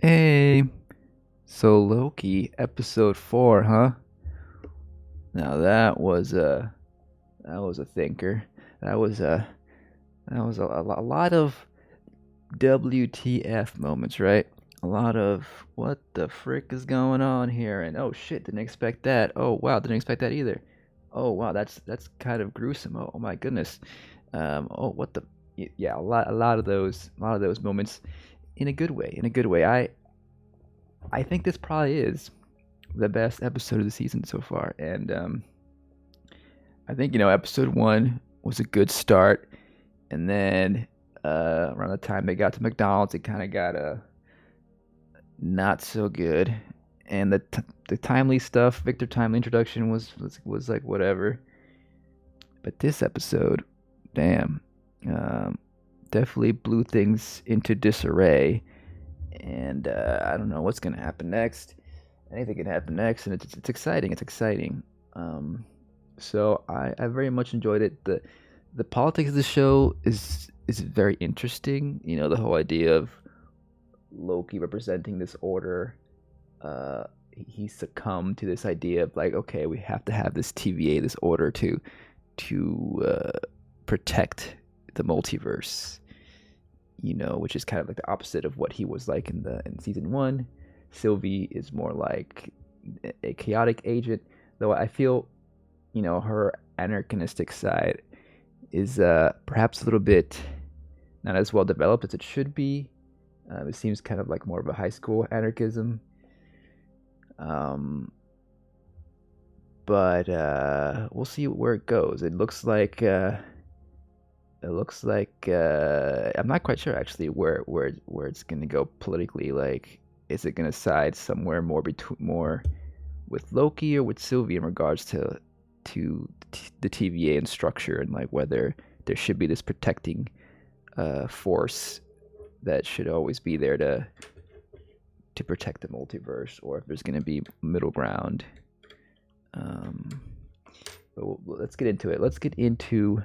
Hey, so Loki episode 4, huh? Now that was a thinker. That was a a lot of WTF moments, right? A lot of what the frick is going on here, and oh shit, didn't expect that. Oh wow, didn't expect that either. Oh wow, that's kind of gruesome. Oh my goodness. Oh what the yeah, a lot of those moments in a good way. In a good way. I think this probably is the best episode of the season so far. And I think, episode one was a good start. And then around the time they got to McDonald's, it kind of got not so good. And the timely stuff, Victor Timely introduction was like whatever. But this episode, damn, um, definitely blew things into disarray. And I don't know what's gonna happen next. Anything can happen next, and it's exciting. It's exciting. Um, so I very much enjoyed it. The politics of the show is very interesting. The whole idea of Loki representing this order. He succumbed to this idea of like, okay, we have to have this TVA, this order to protect the multiverse. Which is kind of like the opposite of what he was like in season one. Sylvie is more like a chaotic agent, though I feel, her anarchistic side is perhaps a little bit not as well developed as it should be. It seems kind of like more of a high school anarchism. Um, but we'll see where it goes. It looks like I'm not quite sure actually where it's gonna go politically. Like, is it gonna side somewhere more with Loki or with Sylvie in regards to the TVA and structure, and like whether there should be this protecting force that should always be there to protect the multiverse, or if there's gonna be middle ground. Um, but let's get into it. Let's get into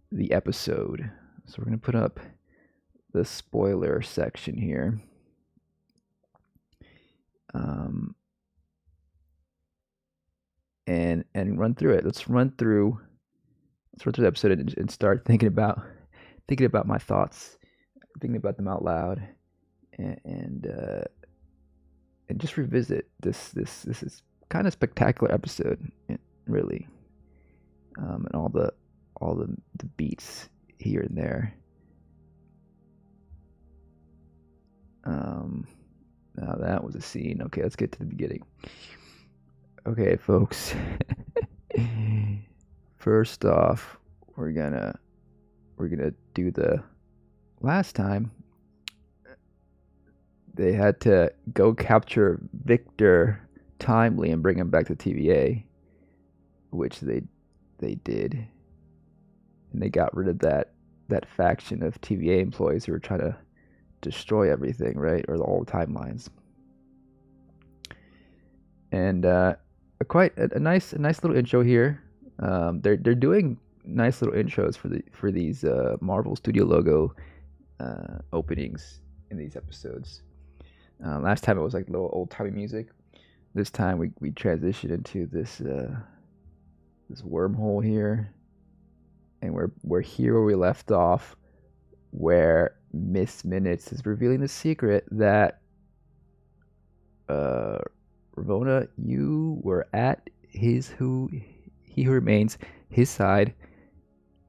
the episode. So we're gonna put up the spoiler section here. Um, and run through it. Let's run through the episode and start thinking about my thoughts, thinking about them out loud, and and just revisit this is kind of spectacular episode, really, and all the beats here and there. Um, Now that was a scene. Okay, let's get to the beginning. Okay, folks. First off, we're gonna do the last time they had to go capture Victor Timely and bring him back to TVA, which they did, and they got rid of that faction of TVA employees who were trying to destroy everything, right, or all the timelines. And a nice little intro here. They're doing nice little intros for these Marvel Studio logo openings in these episodes. Last time it was like little old timey music. This time we transition into this wormhole here, and we're here where we left off, where Miss Minutes is revealing the secret that Ravonna, you were at he who remains his side,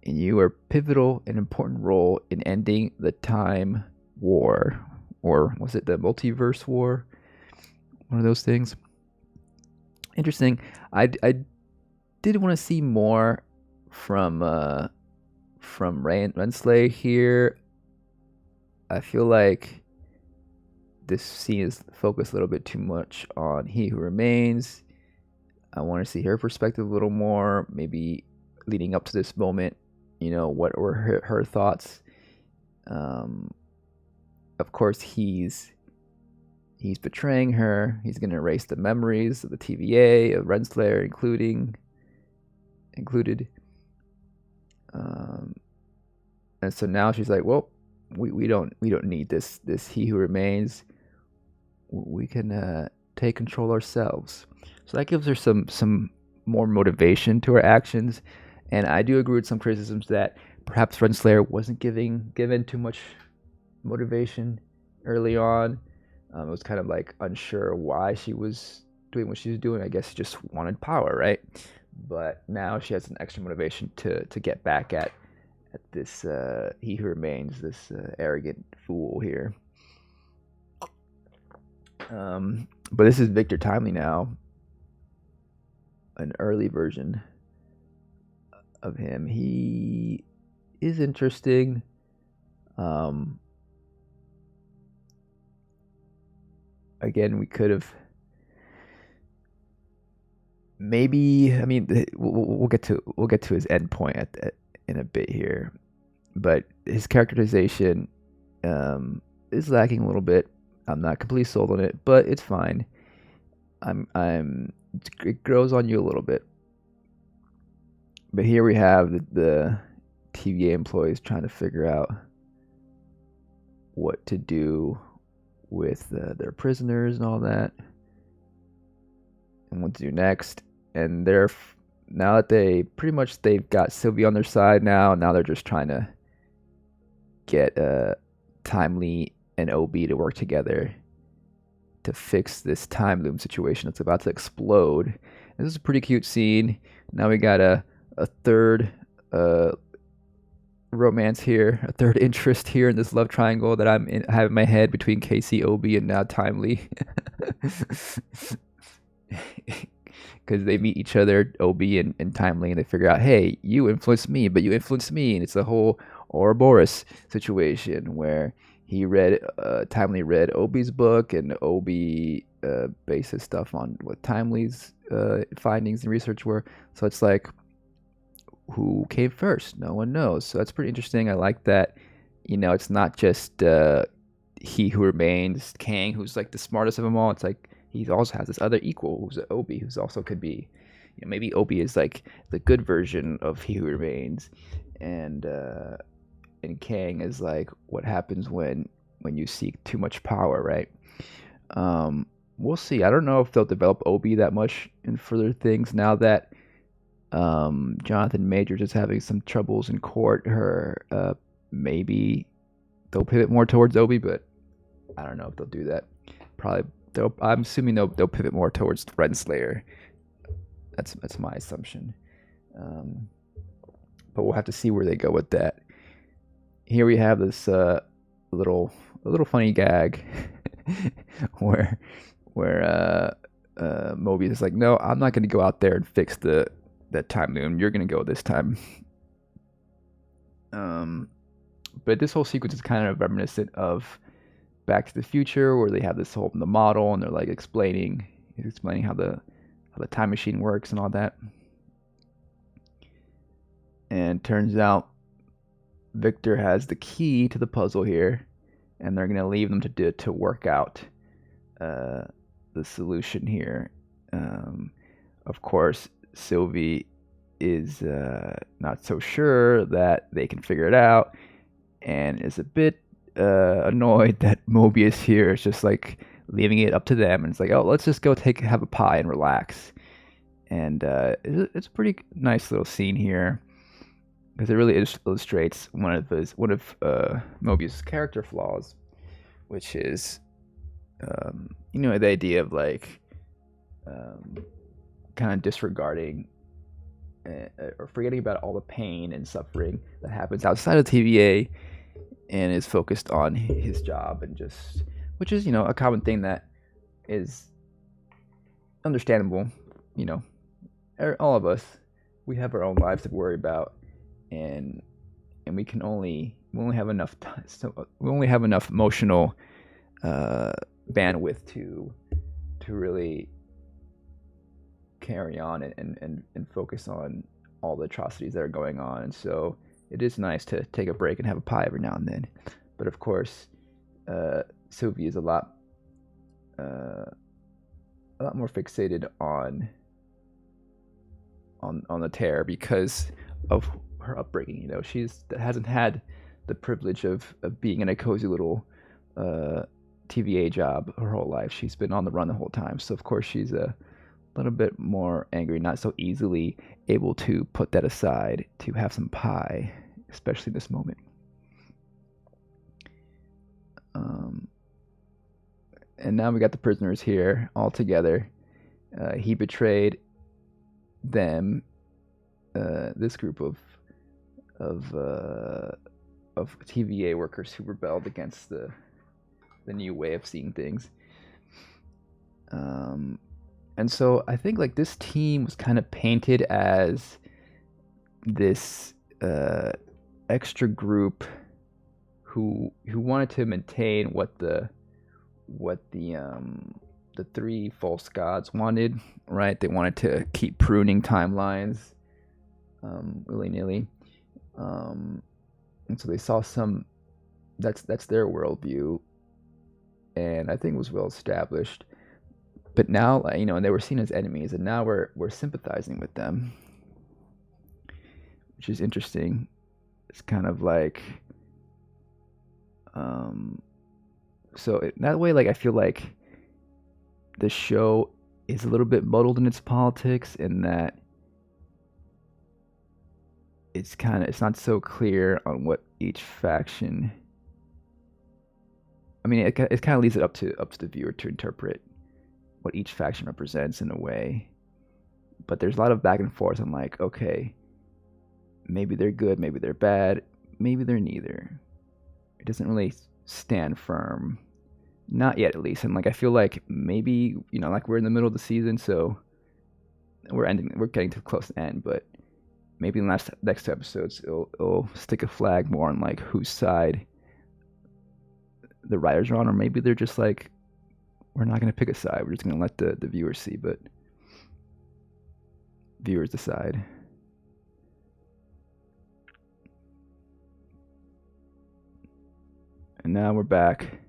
and you were pivotal and important role in ending the time war, or was it the multiverse war? One of those things. Interesting. I did want to see more from Renslayer here. I feel like this scene is focused a little bit too much on He Who Remains. I want to see her perspective a little more, maybe leading up to this moment. What were her thoughts? Of course, he's betraying her. He's going to erase the memories of the TVA, of Renslayer, included. And so now she's like, well, we don't need this He Who Remains. we can take control ourselves. So that gives her some more motivation to her actions. And I do agree with some criticisms that perhaps Renslayer wasn't given too much motivation early on. It was kind of like unsure why she was doing what she was doing. I guess she just wanted power, right? But now she has an extra motivation to get back at this he who remains, this arrogant fool here. But this is Victor Timely now, an early version of him. He is interesting. Again, we could have maybe. I mean, we'll get to his end point in a bit here, but his characterization is lacking a little bit. I'm not completely sold on it, but it's fine. It grows on you a little bit. But here we have the TVA employees trying to figure out what to do with their prisoners and all that, and what to do next. And now that they've got Sylvie on their side now they're just trying to get Timely and OB to work together to fix this time loom situation that's about to explode. And this is a pretty cute scene. Now we got a third romance here, a third interest here in this love triangle that I have in my head between Casey, OB, and now Timely. Because they meet each other, OB and Timely, and they figure out, hey, you influenced me, but you influenced me, and it's a whole Ouroboros situation where Timely read OB's book, and OB based his stuff on what Timely's findings and research were. So it's like, who came first? No one knows. So that's pretty interesting. I like that. It's not just he who remains, Kang, who's like the smartest of them all. It's like he also has this other equal who's OB, who's also could be, maybe OB is like the good version of he who remains, and Kang is like what happens when you seek too much power, right? We'll see. I don't know if they'll develop OB that much in further things now that Jonathan Majors is having some troubles in court. Maybe they'll pivot more towards OB, but I don't know if they'll do that. I'm assuming they'll pivot more towards Renslayer. That's my assumption. But we'll have to see where they go with that. Here we have this little funny gag where Mobius is like, no, I'm not going to go out there and fix that time loom. You're going to go this time. But this whole sequence is kind of reminiscent of Back to the Future, where they have the model, and they're like explaining how the time machine works and all that. And turns out Victor has the key to the puzzle here, and they're gonna leave them to work out the solution here. Of course, Sylvie is not so sure that they can figure it out, and is a bit annoyed that Mobius here is just like leaving it up to them, and it's like, oh, let's just go have a pie and relax. And it's a pretty nice little scene here, because it really illustrates one of Mobius' character flaws, which is the idea of like kind of disregarding or forgetting about all the pain and suffering that happens outside of TVA, and is focused on his job, and which is a common thing that is understandable. All of us, we have our own lives to worry about, and we only have enough time, so we only have enough emotional bandwidth to really carry on and focus on all the atrocities that are going on. And so it is nice to take a break and have a pie every now and then. But of course, Sylvie is a lot more fixated on the terror because of her upbringing. She hasn't had the privilege of being in a cozy little TVA job her whole life. She's been on the run the whole time. So of course she's a little bit more angry, not so easily able to put that aside to have some pie, especially this moment. And now we got the prisoners here all together. He betrayed them, this group of TVA workers who rebelled against the new way of seeing things. And so I think like this team was kind of painted as this extra group who wanted to maintain what the three false gods wanted, right? They wanted to keep pruning timelines willy-nilly, and so they saw some. That's their worldview, and I think it was well established. But now, and they were seen as enemies, and now we're sympathizing with them, which is interesting. It's kind of like, so that way, like I feel like the show is a little bit muddled in its politics, in that it's not so clear on what each faction. I mean, it kind of leaves it up to the viewer to interpret what each faction represents in a way. But there's a lot of back and forth. I'm like, okay, maybe they're good, maybe they're bad, maybe they're neither. It doesn't really stand firm. Not yet, at least. And like I feel like maybe, like we're in the middle of the season, so we're getting to close to the end, but maybe in the next two episodes it'll stick a flag more on like whose side the writers are on, or maybe they're just like, we're not going to pick a side, we're just going to let the viewers see, but viewers decide. And now we're back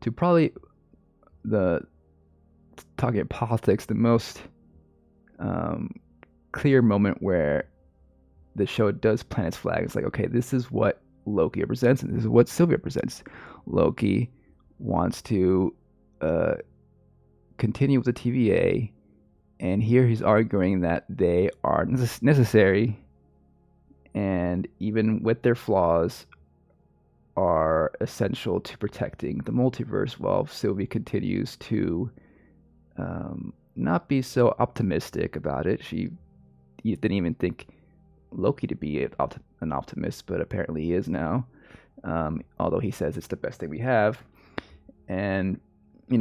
to probably talking politics, the most clear moment where the show does plant its flag. It's like, okay, this is what Loki represents, and this is what Sylvie represents. Loki wants to continue with the TVA, and here he's arguing that they are necessary, and even with their flaws, are essential to protecting the multiverse, while Sylvie continues to not be so optimistic about it. She didn't even think Loki to be an optimist, but apparently he is now, although he says it's the best thing we have. And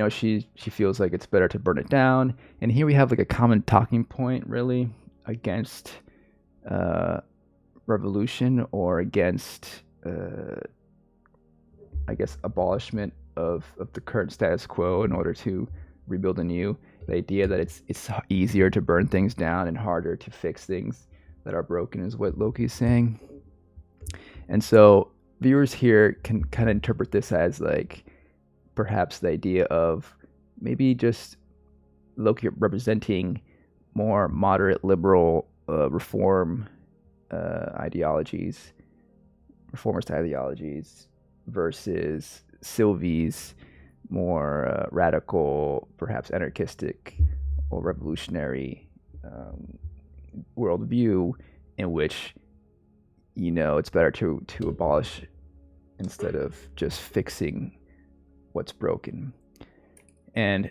she feels like it's better to burn it down. And here we have like a common talking point, really, against revolution, or against I guess abolishment of the current status quo in order to rebuild anew. The idea that it's easier to burn things down and harder to fix things that are broken is what Loki's saying. And so viewers here can kind of interpret this as like perhaps the idea of maybe just Loki representing more moderate liberal reformist ideologies, versus Sylvie's more radical, perhaps anarchistic or revolutionary worldview, in which it's better to abolish instead of just fixing what's broken. And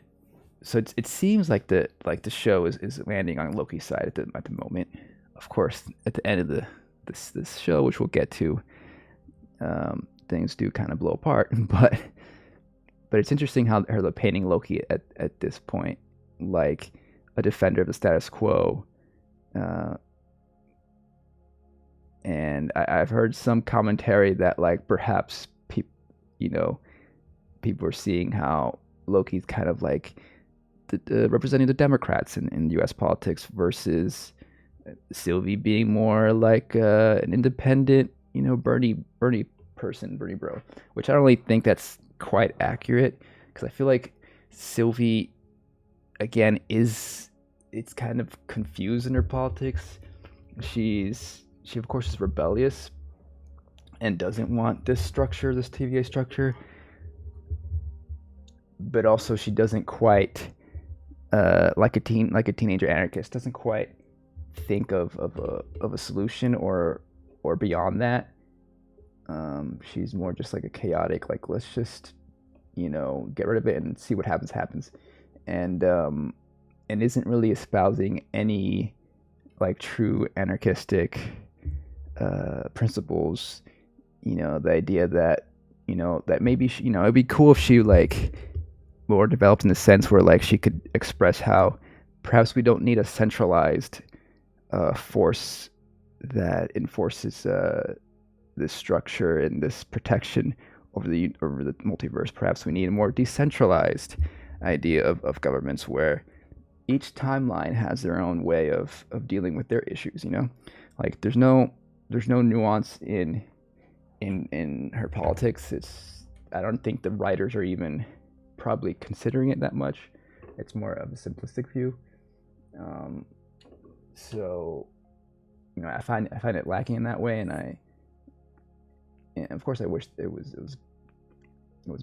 so it seems like the show is landing on Loki's side at the moment. Of course, at the end of this show, which we'll get to, things do kind of blow apart, but it's interesting how they're painting Loki at this point like a defender of the status quo. And I've heard some commentary that like perhaps people are seeing how Loki's kind of like representing the Democrats in U.S. politics, versus Sylvie being more like an independent, Bernie person, Bernie bro, which I don't really think that's quite accurate, because I feel like Sylvie, again, it's kind of confused in her politics. She of course is rebellious and doesn't want this TVA structure, but also she doesn't quite like a teenager anarchist doesn't quite think of a solution or beyond that. She's more just like a chaotic, like, let's just, get rid of it and see what happens, and isn't really espousing any like true anarchistic principles. The idea that that maybe it'd be cool if she like more developed in the sense where like she could express how perhaps we don't need a centralized force that enforces this structure and this protection over the multiverse. Perhaps we need a more decentralized idea of governments where each timeline has their own way of dealing with their issues. Like there's no nuance in her politics. I don't think the writers are even probably considering it that much. It's more of a simplistic view. So I find it lacking in that way, and of course I wish it was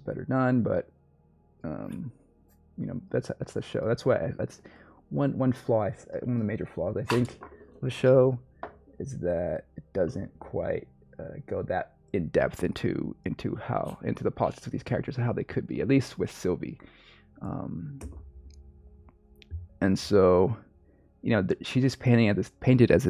better done, but that's the show. That's one flaw. One of the major flaws I think of the show is that it doesn't quite go that in depth into the politics of these characters and how they could be, at least with Sylvie. And so she's just painted as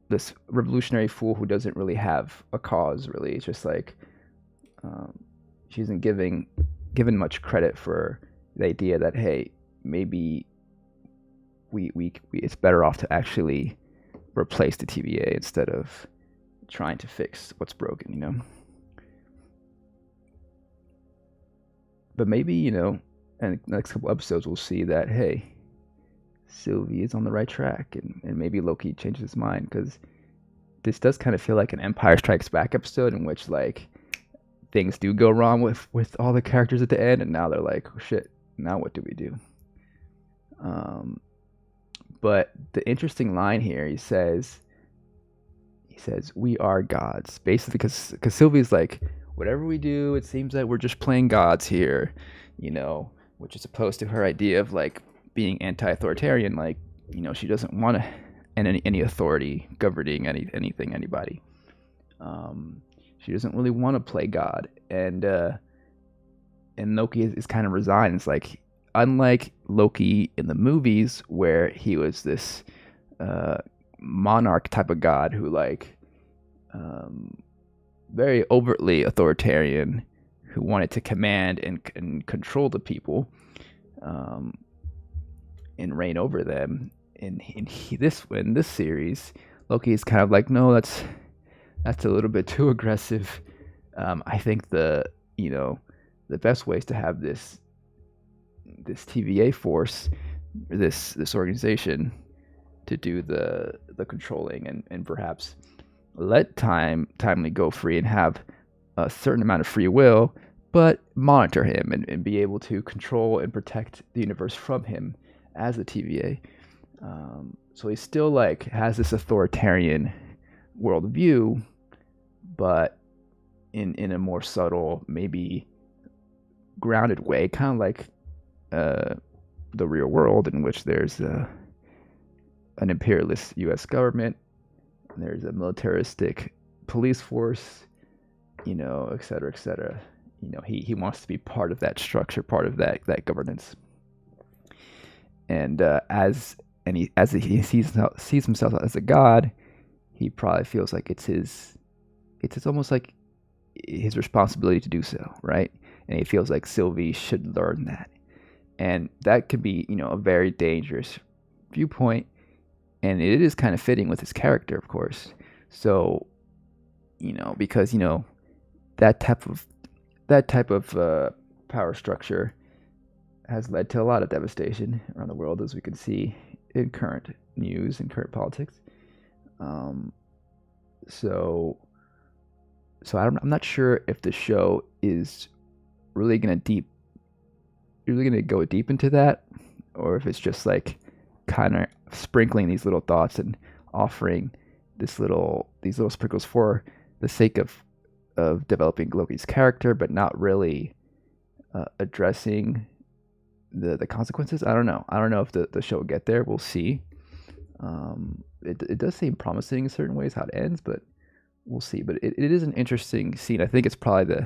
this revolutionary fool who doesn't really have a cause. Really, it's just like she isn't given much credit for the idea that, hey, maybe we it's better off to actually replace the TVA instead of trying to fix what's broken. But maybe in the next couple episodes we'll see that, hey, Sylvie is on the right track, and maybe Loki changes his mind, because this does kind of feel like an Empire Strikes Back episode in which like things do go wrong with all the characters at the end, and now they're like, oh shit, now what do we do? But the interesting line here, he says, we are gods, basically, because Sylvie's like, whatever we do, it seems that we're just playing gods here, which is opposed to her idea of like being anti-authoritarian. Like, she doesn't want any authority governing anybody. She doesn't really want to play God, and Loki is kind of resigned. It's like, unlike Loki in the movies, where he was this monarch type of god who like very overtly authoritarian, who wanted to command and control the people, and reign over them. In this series, Loki is kind of like, no, that's a little bit too aggressive. I think the best way is to have this TVA force, this organization, to do the controlling, and perhaps let timely go free and have a certain amount of free will, but monitor him and be able to control and protect the universe from him as a TVA. So he still like has this authoritarian worldview, but in a more subtle, maybe grounded way, kind of like the real world, in which there's an imperialist U.S. government, there's a militaristic police force, et cetera, et cetera. He wants to be part of that structure, part of that governance. And as he sees himself as a god, he probably feels like it's almost like his responsibility to do so, right? And he feels like Sylvie should learn that. And that could be, a very dangerous viewpoint, and it is kind of fitting with his character, of course. So, because that type of power structure has led to a lot of devastation around the world, as we can see in current news and current politics. So I'm not sure if the show is really gonna go deep into that, or if it's just like kind of sprinkling these little thoughts and offering these little sprinkles for the sake of of developing Loki's character, but not really addressing the consequences. I don't know. I don't know if the show will get there. We'll see. It does seem promising in certain ways how it ends, but we'll see. But it is an interesting scene. I think it's probably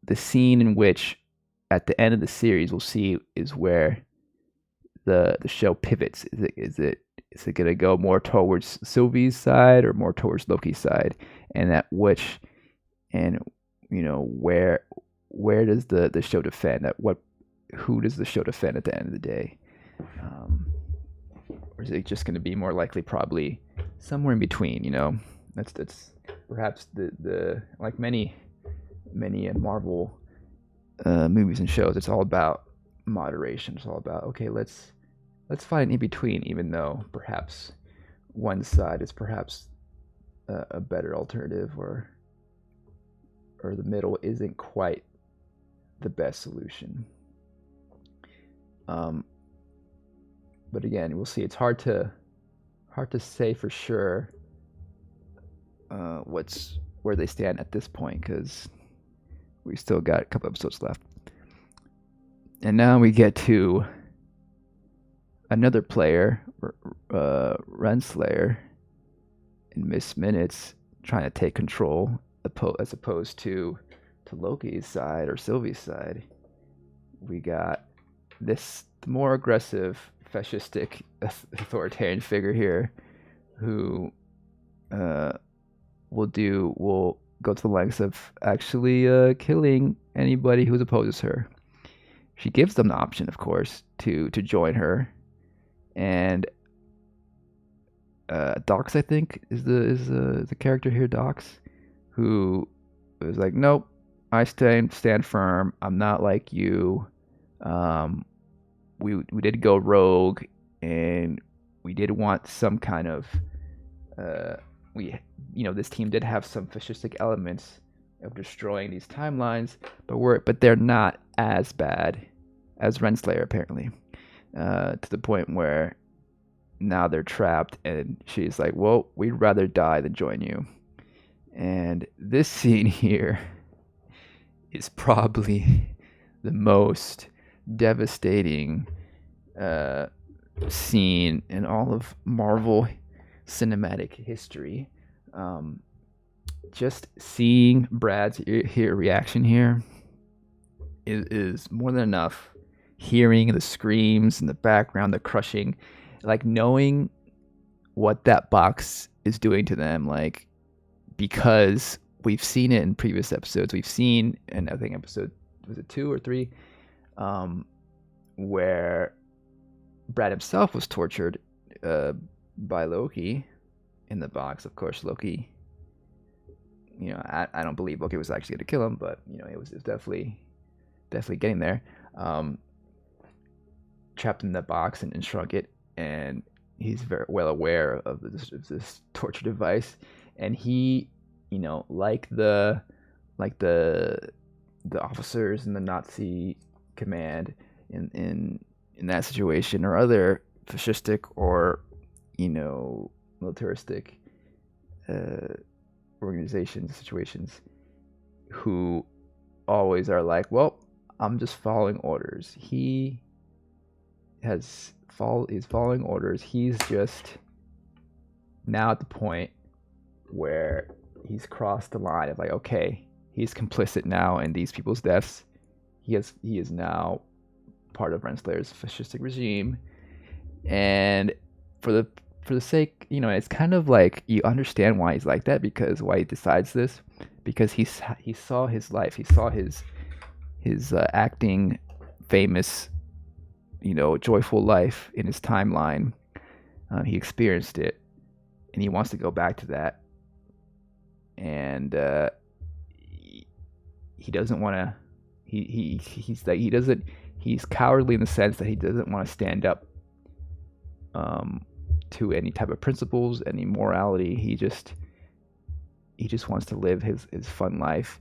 the scene in which at the end of the series we'll see is where the show pivots. Is it going to go more towards Sylvie's side or more towards Loki's side? And at which, and where does the show defend? Who does the show defend at the end of the day? Or is it just going to be more likely probably somewhere in between? That's perhaps the like many Marvel movies and shows. It's all about moderation. It's all about, okay, let's find in between, even though perhaps one side is perhaps a better alternative, or the middle isn't quite the best solution. But again, we'll see. It's hard to say for sure where they stand at this point, because we still got a couple episodes left. And now we get to another player, Renslayer, in Miss Minutes, trying to take control, as opposed to Loki's side or Sylvie's side. We got this more aggressive, fascistic, authoritarian figure here, who will go to the lengths of actually killing anybody who opposes her. She gives them the option, of course, to join her, and Dox, I think, is the character here, Dox, who is like, nope, I stand firm. I'm not like you. We did go rogue, and we did want some kind of this team did have some fascistic elements of destroying these timelines, but they're not as bad as Renslayer, apparently, to the point where now they're trapped, and she's like, well, we'd rather die than join you. And this scene here is probably the most devastating scene in all of Marvel cinematic history. Just seeing Brad's reaction here is more than enough. Hearing the screams in the background, the crushing, like knowing what that box is doing to them, like, because we've seen it in previous episodes. We've seen, and I think episode, was it 2 or 3, where Brad himself was tortured by Loki in the box. Of course, Loki, I don't believe Loki was actually going to kill him, but it was definitely getting there. Trapped in that box and shrunk it, and he's very well aware of this torture device, and he, like the officers in the Nazi command in that situation, or other fascistic or militaristic organizations, situations, who always are like, well, I'm just following orders. He's following orders. He's just now at the point where he's crossed the line of like, okay, he's complicit now in these people's deaths. He is now part of Renslayer's fascistic regime, and for the sake, it's kind of like you understand why he's like that, because why he decides this, because he saw his life, he saw his acting famous, joyful life in his timeline. He experienced it, and he wants to go back to that, and he doesn't want to. He's cowardly in the sense that he doesn't want to stand up to any type of principles, any morality. He just wants to live his fun life,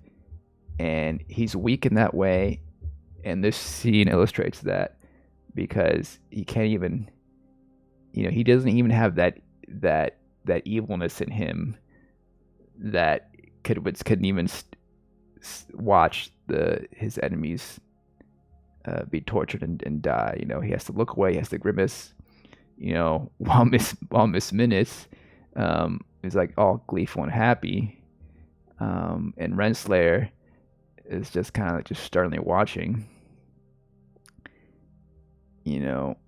and he's weak in that way. And this scene illustrates that, because he can't even, he doesn't even have that evilness in him that couldn't even watch his enemies be tortured and die. You know, he has to look away, he has to grimace. You know, while Miss Minutes is like all gleeful and happy, and Renslayer is just kind of like just sternly watching. You know,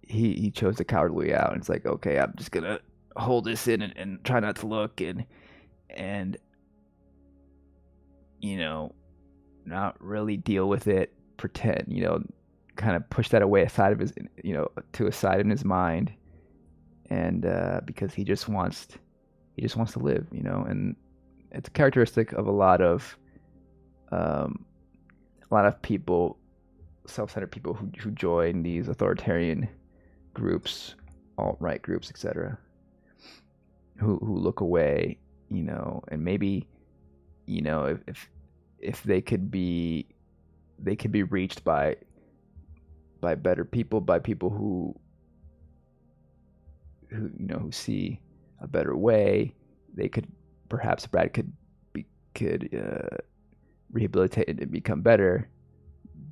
he chose the cowardly way out, and it's like, okay, I'm just gonna hold this in and try not to look and you know, not really deal with it, pretend, you know, kind of push that away aside of his, you know, to a side in his mind, and because he just wants to live, you know, and it's a characteristic of a lot of people, self-centered people who join these authoritarian groups, alt-right groups, etc., who look away, you know, and maybe, you know, if they could be reached by better people, by people who you know, who see a better way, they could, perhaps Brad could rehabilitate and become better.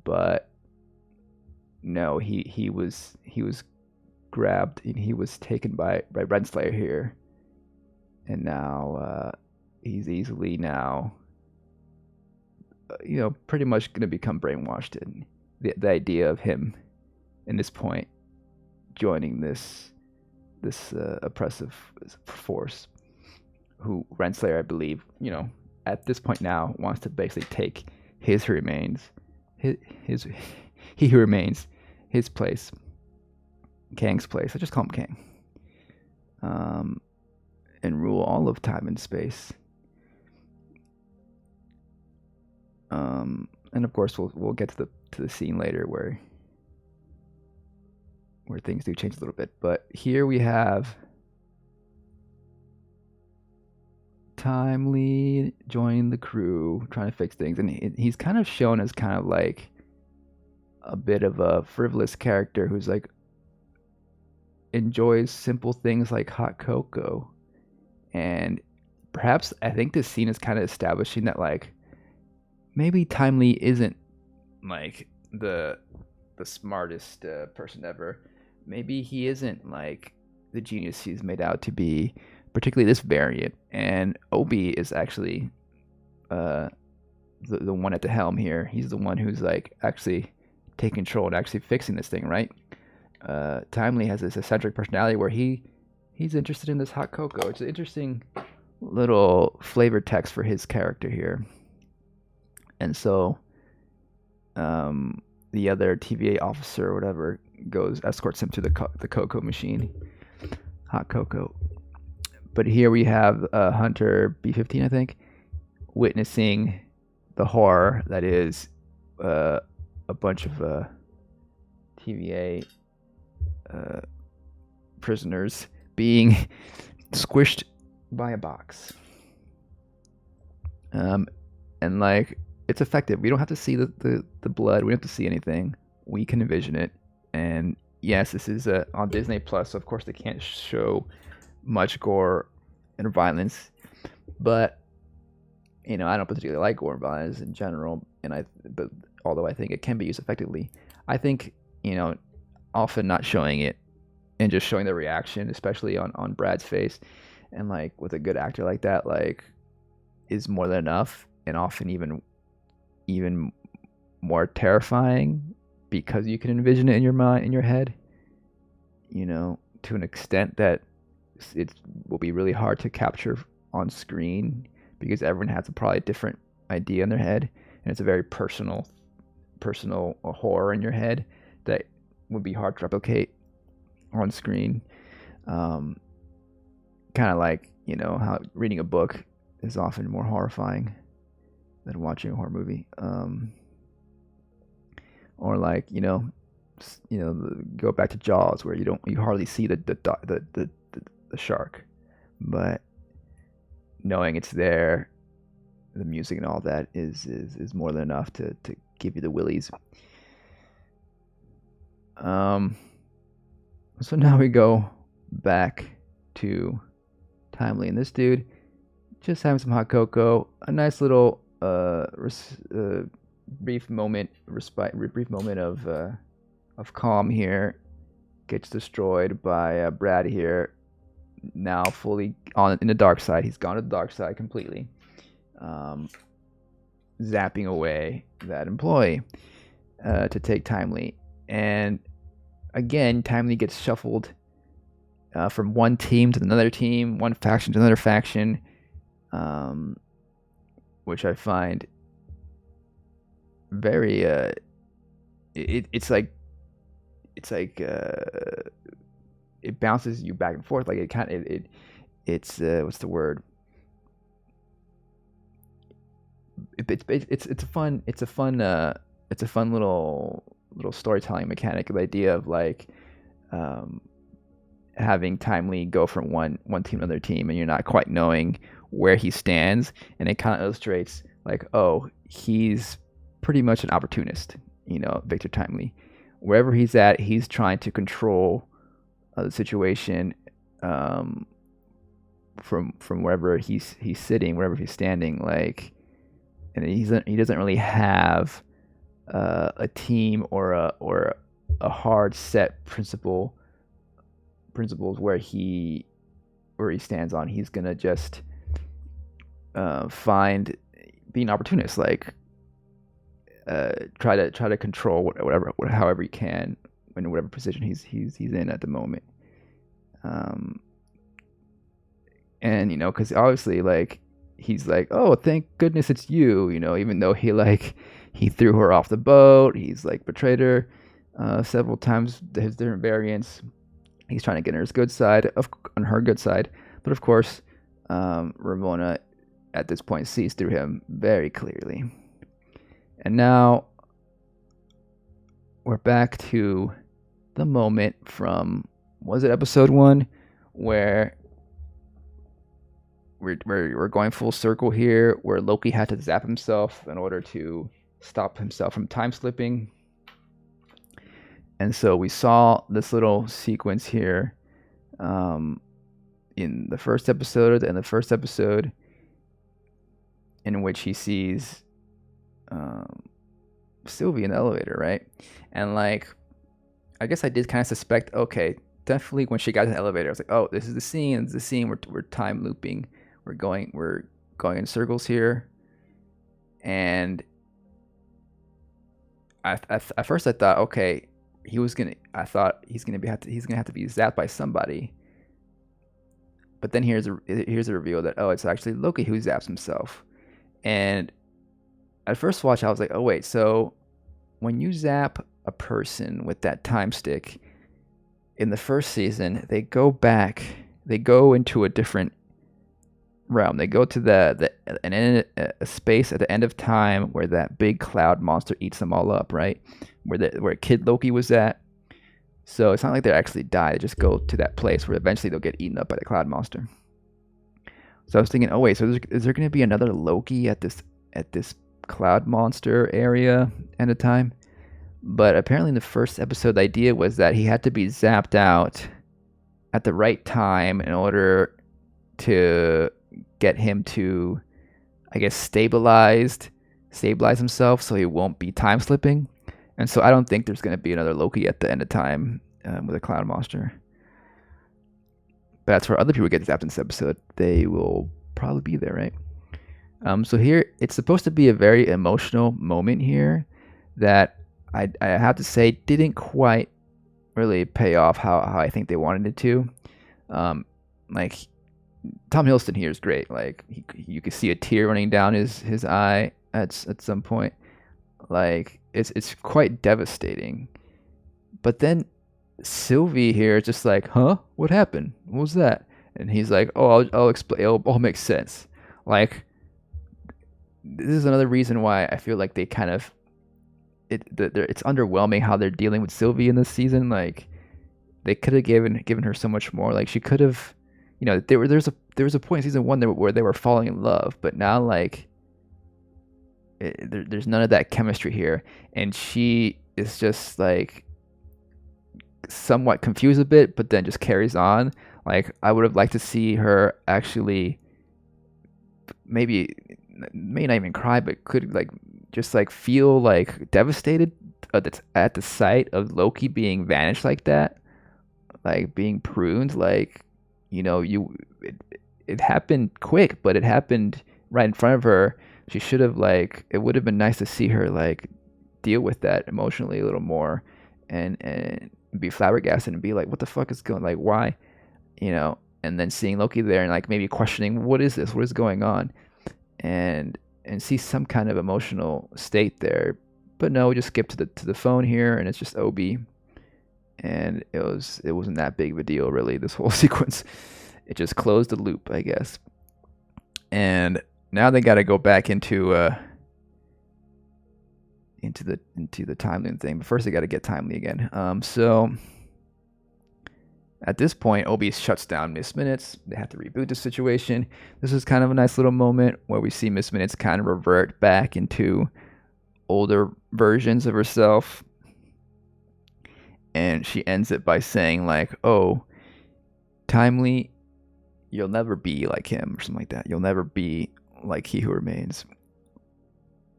But no, he was grabbed and he was taken by Renslayer here, and now he's easily now, you know, pretty much going to become brainwashed in the idea of him in this point joining this oppressive force, who Renslayer, I believe, you know, at this point now wants to basically take his who remains his place, Kang's place. I just call him Kang, and rule all of time and space. And of course, we'll get to the scene later where things do change a little bit. But here we have Timely joining the crew, trying to fix things, and he's kind of shown as kind of like a bit of a frivolous character who's like enjoys simple things like hot cocoa. And perhaps I think this scene is kind of establishing that like maybe Timely isn't like the smartest person ever. Maybe he isn't like the genius he's made out to be, particularly this variant. And Obi is actually the one at the helm here. He's the one who's like actually taking control and actually fixing this thing, right? Timely has this eccentric personality where he's interested in this hot cocoa. It's an interesting little flavor text for his character here. And so the other TVA officer or whatever escorts him to the cocoa machine, hot cocoa. But here we have Hunter B-15, I think, witnessing the horror that is a bunch of TVA prisoners being squished by a box. And like, it's effective. We don't have to see the blood. We don't have to see anything. We can envision it. And yes, this is on Disney Plus, so of course they can't show much gore and violence. But you know, I don't particularly like gore and violence in general. But although I think it can be used effectively, I think, you know, often not showing it and just showing the reaction, especially on Brad's face, and like with a good actor like that, like, is more than enough, and often even more terrifying because you can envision it in your mind, in your head, you know, to an extent that it will be really hard to capture on screen because everyone has a probably different idea in their head, and it's a very personal horror in your head that would be hard to replicate on screen. Kind of like, you know, how reading a book is often more horrifying than watching a horror movie. Or like, you know, go back to Jaws, where you hardly see the shark, but knowing it's there, the music and all that is more than enough to give you the willies. So now we go back to Timely, and this dude just having some hot cocoa, a nice little brief moment of calm here. Gets destroyed by Brad here. Now fully on in the dark side. He's gone to the dark side completely. Zapping away that employee to take Timely. And again, Timely gets shuffled from one team to another team, one faction to another faction, which I find very it's like it bounces you back and forth. Like it's what's the word? It's a fun little storytelling mechanic. The idea of like having Timely go from one team to another team, and you're not quite knowing where he stands, and it kind of illustrates like, oh, he's pretty much an opportunist, Victor Timely. Wherever he's at, he's trying to control the situation from wherever he's sitting, wherever he's standing, like, and he doesn't really have a team or a hard set principles where he stands on. He's gonna just find being opportunist, like try to control however he can in whatever position he's in at the moment. And because obviously, like, he's like, oh, thank goodness it's you, even though he threw her off the boat, he's like betrayed her several times, his different variants. He's trying to get on her good side, but of course, Ramona at this point sees through him very clearly. And now we're back to the moment from, was it episode 1, where we're going full circle here, where Loki had to zap himself in order to stop himself from time slipping. And so we saw this little sequence here in the first episode, in which he sees Sylvie in the elevator, right? And like, I guess I did kind of suspect, okay, definitely when she got to the elevator, I was like, oh, this is the scene. We're time looping. We're going in circles here. And at first I thought, okay, he's gonna have to be zapped by somebody. But then here's a reveal that, oh, it's actually Loki who zaps himself. And at first watch, I was like, oh wait, so when you zap a person with that time stick in the first season, they go into a different realm. They go to a space at the end of time where that big cloud monster eats them all up, right? Where Kid Loki was at. So it's not like they actually die. They just go to that place where eventually they'll get eaten up by the cloud monster. So I was thinking, oh wait, so is there going to be another Loki at this cloud monster area at a time? But apparently in the first episode, the idea was that he had to be zapped out at the right time in order to get him to, I guess, stabilize himself so he won't be time slipping. And so I don't think there's going to be another Loki at the end of time with a cloud monster. But that's where other people get zapped in this episode. They will probably be there, right? So here, it's supposed to be a very emotional moment here that I have to say didn't quite really pay off how I think they wanted it to. Like, Tom Hiddleston here is great. Like, you could see a tear running down his eye at some point. Like, it's quite devastating. But then Sylvie here is just like, huh? What happened? What was that? And he's like, oh, I'll explain. It'll all make sense. Like, this is another reason why I feel like they kind of it's underwhelming how they're dealing with Sylvie in this season. Like, they could have given her so much more. Like, she could have, there was a point in season 1 where they were falling in love, but now like there's none of that chemistry here, and she is just like somewhat confused a bit, but then just carries on. Like, I would have liked to see her actually maybe may not even cry, but could like just like feel like devastated at the sight of Loki being vanished like that, like being pruned. Like, it happened quick, but it happened right in front of her. She should have like it would have been nice to see her like deal with that emotionally a little more, and be flabbergasted and be like, what the fuck is going, like, why, and then seeing Loki there and like maybe questioning what is this, what is going on, and see some kind of emotional state there. But no, we just skip to the phone here, and it's just Obi, and it wasn't that big of a deal really. This whole sequence, it just closed the loop, I guess. And now they got to go back into the Timely thing. But first, they got to get Timely again. So at this point, Obi shuts down Miss Minutes. They have to reboot the situation. This is kind of a nice little moment where we see Miss Minutes kind of revert back into older versions of herself. And she ends it by saying like, oh, Timely, you'll never be like him, or something like that. You'll never be like he who remains.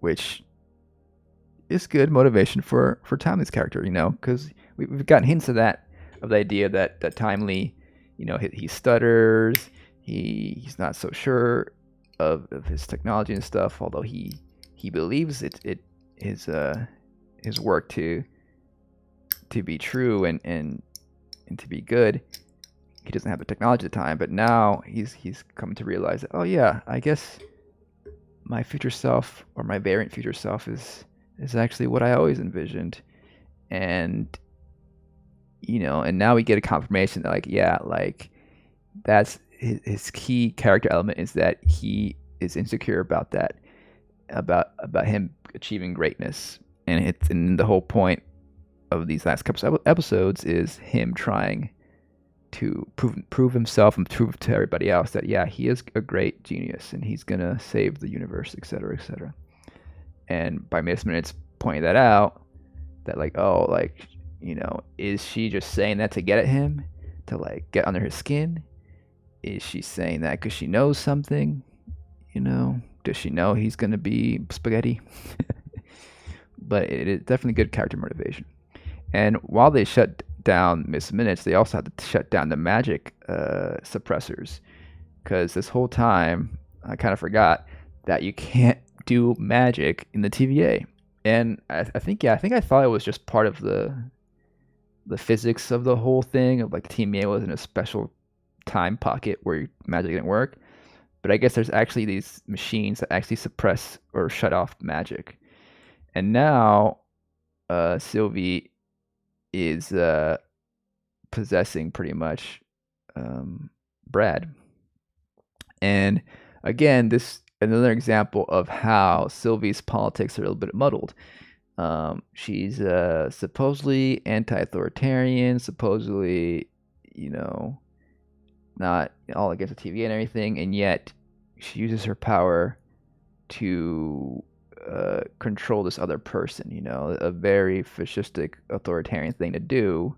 Which is good motivation for Timely's character, because we've gotten hints of that, of the idea that Timely, he stutters, he's not so sure of his technology and stuff, although he believes his work to be true and to be good. He doesn't have the technology at the time, but now he's come to realize that, oh yeah, I guess my future self, or my variant future self, is actually what I always envisioned. And and now we get a confirmation that like, yeah, like that's his key character element, is that he is insecure about that, about him achieving greatness. And the whole point of these last couple of episodes is him trying to prove himself and prove to everybody else that, yeah, he is a great genius and he's gonna save the universe, etc., etc. And by Miss Minutes pointing that out, that like, oh, like, is she just saying that to get at him, to like get under his skin? Is she saying that because she knows something? Does she know he's gonna be spaghetti? But it is definitely good character motivation. And while they shut down Miss Minutes, they also had to shut down the magic suppressors, because this whole time I kind of forgot that you can't do magic in the TVA. And I think I thought it was just part of the physics of the whole thing, of like the TVA was in a special time pocket where magic didn't work. But I guess there's actually these machines that actually suppress or shut off magic. And now Sylvie is possessing pretty much Brad. And again, this another example of how Sylvie's politics are a little bit muddled. She's supposedly anti-authoritarian, supposedly, not all against the TV and everything, and yet she uses her power to control this other person. A very fascistic, authoritarian thing to do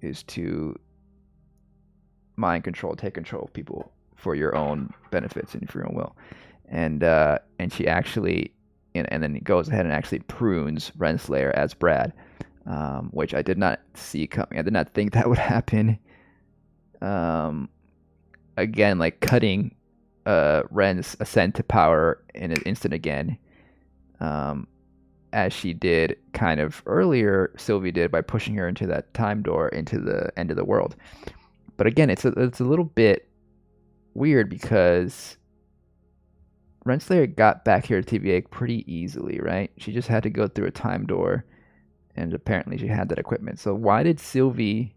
is to mind control, take control of people for your own benefits and for your own will. And she actually, and then it goes ahead and actually prunes Renslayer as Brad, which I did not see coming. I did not think that would happen. Again, like cutting Ren's ascent to power in an instant again, as she did kind of earlier, Sylvie did, by pushing her into that time door into the end of the world. But again, it's a little bit weird because Renslayer got back here to TVA pretty easily, right? She just had to go through a time door, and apparently she had that equipment. So why did Sylvie,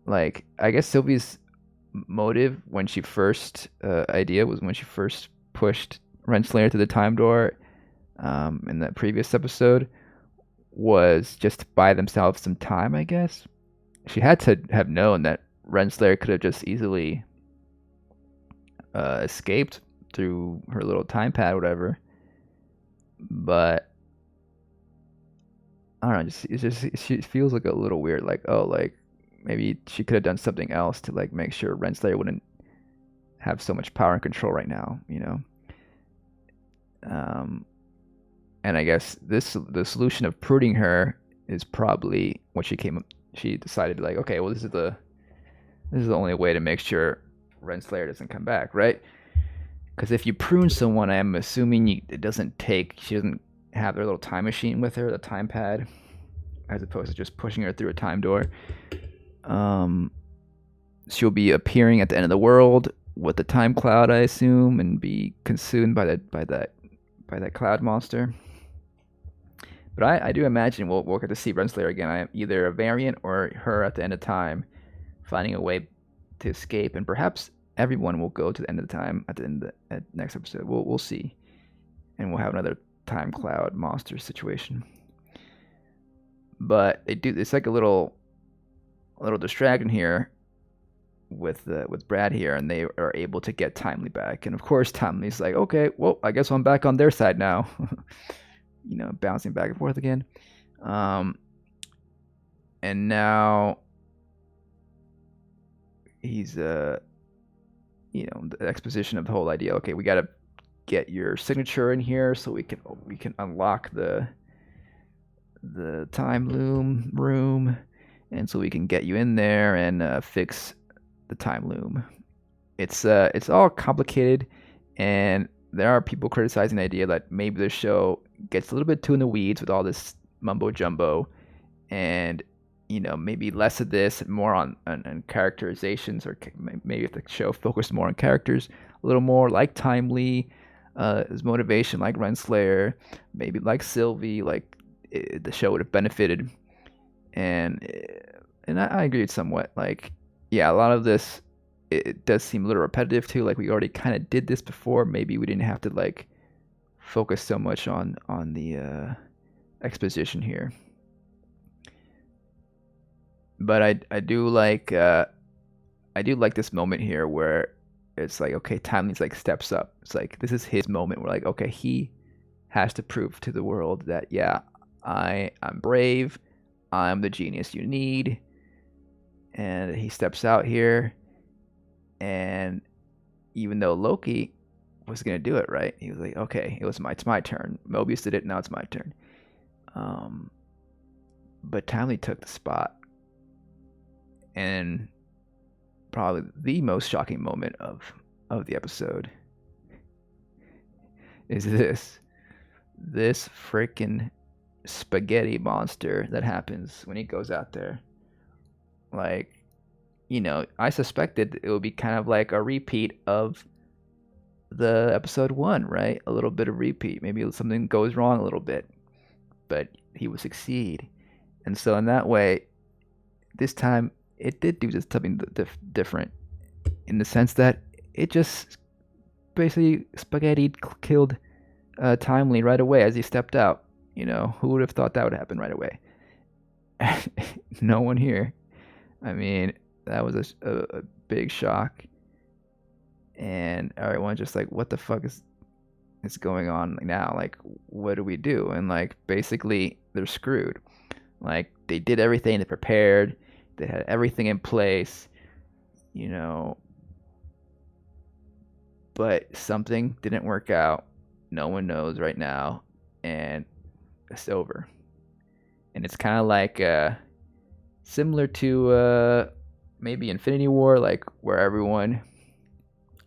like, I guess Sylvie's motive when she first idea was when she first pushed Renslayer to the time door in the previous episode, was just to buy themselves some time, I guess. She had to have known that Renslayer could have just easily escaped through her little time pad, whatever. But I don't know. She feels like a little weird. Like, oh, like maybe she could have done something else to like make sure Renslayer wouldn't have so much power and control right now, you know. And I guess the solution of pruning her is probably what she decided, like, okay, well, this is the only way to make sure Renslayer doesn't come back, right? Because if you prune someone, I'm assuming she doesn't have their little time machine with her, the time pad, as opposed to just pushing her through a time door. She'll be appearing at the end of the world with the time cloud, I assume, and be consumed by that cloud monster. But I do imagine we'll get to see Renslayer again. Either a variant or her at the end of time, finding a way to escape, and perhaps everyone will go to the end of the time at the end at next episode. We'll see, and we'll have another time cloud monster situation. But it's like a little distraction here with Brad here, and they are able to get Timely back. And of course, Timely's like, okay, well, I guess I'm back on their side now. You know, bouncing back and forth again. And now he's the exposition of the whole idea. Okay, we got to get your signature in here so we can unlock the time loom room, and so we can get you in there and fix the time loom. It's all complicated, and there are people criticizing the idea that maybe the show gets a little bit too in the weeds with all this mumbo jumbo, and maybe less of this and more on characterizations, or maybe if the show focused more on characters, a little more like Timely, his motivation like Renslayer, maybe like Sylvie, like the show would have benefited. And I agree somewhat. Like, yeah, a lot of this, it does seem a little repetitive too. Like, we already kind of did this before. Maybe we didn't have to like focus so much on the exposition here. But I do like this moment here where it's like, okay, Timely's like steps up. It's like this is his moment. We're like, okay, he has to prove to the world that, yeah, I'm brave, I'm the genius you need. And he steps out here, and even though Loki was gonna do it, right? He was like, okay, it's my turn. Mobius did it, now it's my turn. But Timely took the spot, and probably the most shocking moment of the episode is this freaking spaghetti monster that happens when he goes out there. Like, I suspected it would be kind of like a repeat of the episode 1, right? A little bit of repeat. Maybe something goes wrong a little bit, but he would succeed. And so in that way, this time it did do just something different, in the sense that it just basically spaghetti killed Timely right away as he stepped out. Who would have thought that would happen right away? No one here. I mean, that was a big shock, and everyone just like, what the fuck is going on now? Like, what do we do? And like, basically, they're screwed. Like, they did everything, they prepared, they had everything in place, but something didn't work out. No one knows right now, and it's over. And it's kind of like similar to maybe Infinity War, like where everyone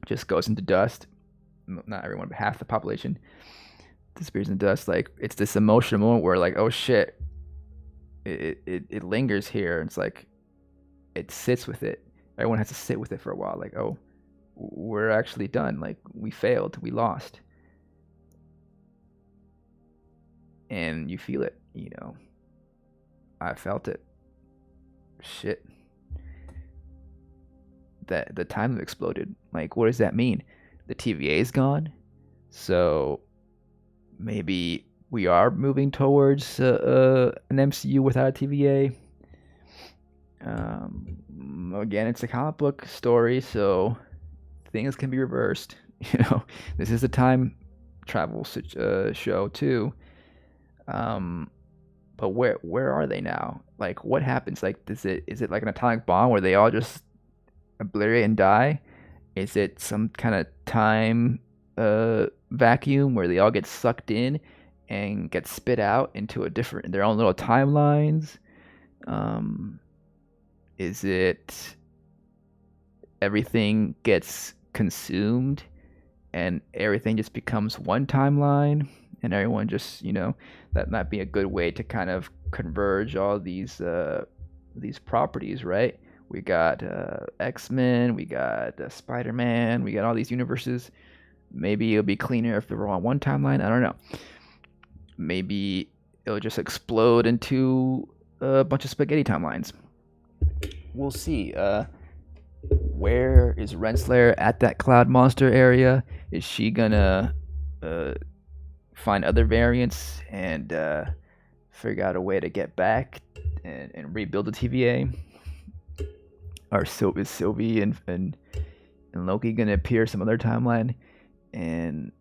just goes into dust. Not everyone, but half the population disappears in dust. Like, it's this emotional moment where, like, oh shit, it lingers here. It's like it sits with it. Everyone has to sit with it for a while. Like, oh, we're actually done. Like, we failed. We lost. And you feel it, I felt it. Shit. That the time exploded. Like, what does that mean? The TVA is gone. So maybe we are moving towards an MCU without a TVA. Again, it's a comic book story, so things can be reversed. This is a time travel show too. But where are they now? Like, what happens? Like, is it like an atomic bomb where they all just obliterate and die? Is it some kind of time vacuum where they all get sucked in and get spit out into their own little timelines? Is it everything gets consumed and everything just becomes one timeline and everyone just, that might be a good way to kind of converge all these properties, right? We got X-Men, we got Spider-Man, we got all these universes. Maybe it'll be cleaner if they're all on one timeline. I don't know. Maybe it'll just explode into a bunch of spaghetti timelines. We'll see. Where is Renslayer at that cloud monster area? Is she gonna find other variants and figure out a way to get back and rebuild the TVA? Or is Sylvie and Loki gonna appear some other timeline and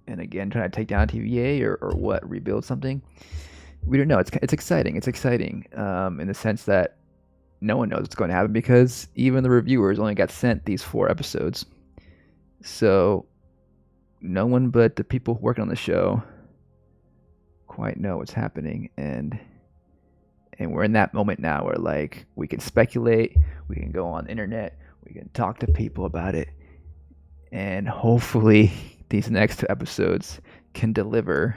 again try to take down TVA or what? Rebuild something? We don't know. It's exciting. It's exciting in the sense that no one knows what's going to happen because even the reviewers only got sent these 4 episodes. So no one but the people working on the show quite know what's happening, and we're in that moment now where like we can speculate, we can go on the internet, we can talk to people about it, and hopefully these next 2 episodes can deliver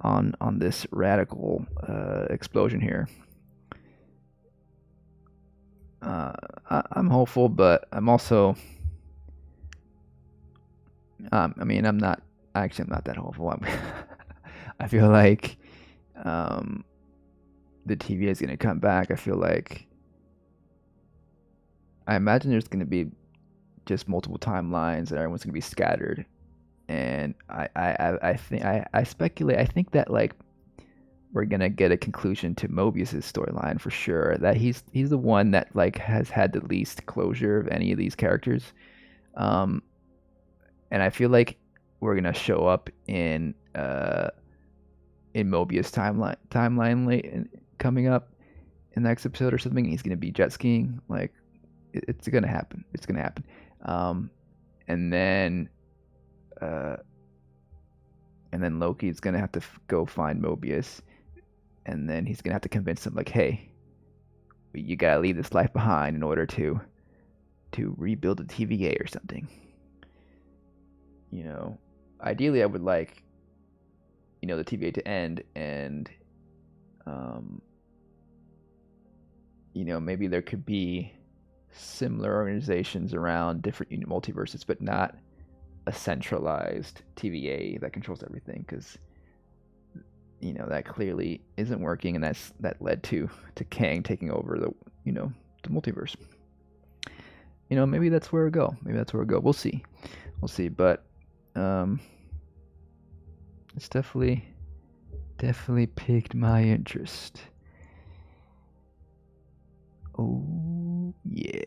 on this radical explosion here. I'm hopeful, but I'm also I'm not that hopeful. I feel like the TVA is going to come back. I imagine there's going to be just multiple timelines and everyone's going to be scattered. And I speculate. I think that like we're gonna get a conclusion to Mobius's storyline for sure. That he's the one that like has had the least closure of any of these characters. And I feel like we're gonna show up in Mobius timeline late coming up in the next episode or something. He's gonna be jet skiing. Like it's gonna happen. It's gonna happen. And then Loki's gonna have to go find Mobius, and then he's gonna have to convince him like, hey, you gotta leave this life behind in order to rebuild the TVA or something. Ideally I would like the TVA to end and maybe there could be similar organizations around different multiverses, but not a centralized TVA that controls everything, because that clearly isn't working, and that led to Kang taking over the multiverse. Maybe that's where we go. We'll see. But it's definitely piqued my interest. Oh yeah.